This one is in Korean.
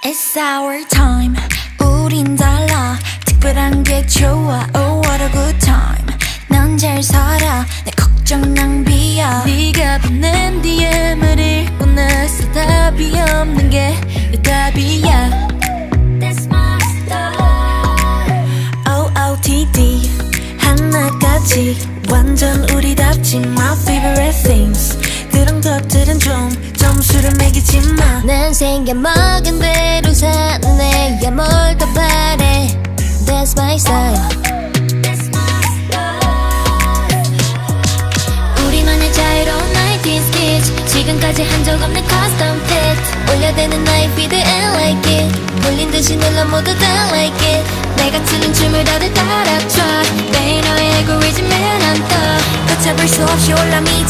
It's our time 우린 달라 특별한 게 좋아 Oh what a good time 넌 잘 살아 내 걱정 낭비야 네가 보낸 DM을 읽고 나서 답이 없는 게 내 답이야 That's my style OOTD 하나까지 완전 우리답지 My favorite things 그런 것들은 좀 점수를 매기지 마 난 생겨먹은 대로 사네 야 뭘 더 바래 That's my style 우리만의 자유로운 90s kids 지금까지 한 적 없는 custom fit 올려대는 나의 feed and like it 몰린 듯이 눌러 모두 다 like it 내가 추는 춤을 다들 따라춰 매일 너의 알고리즘에 난 떠 걷잡을 수 없이 올라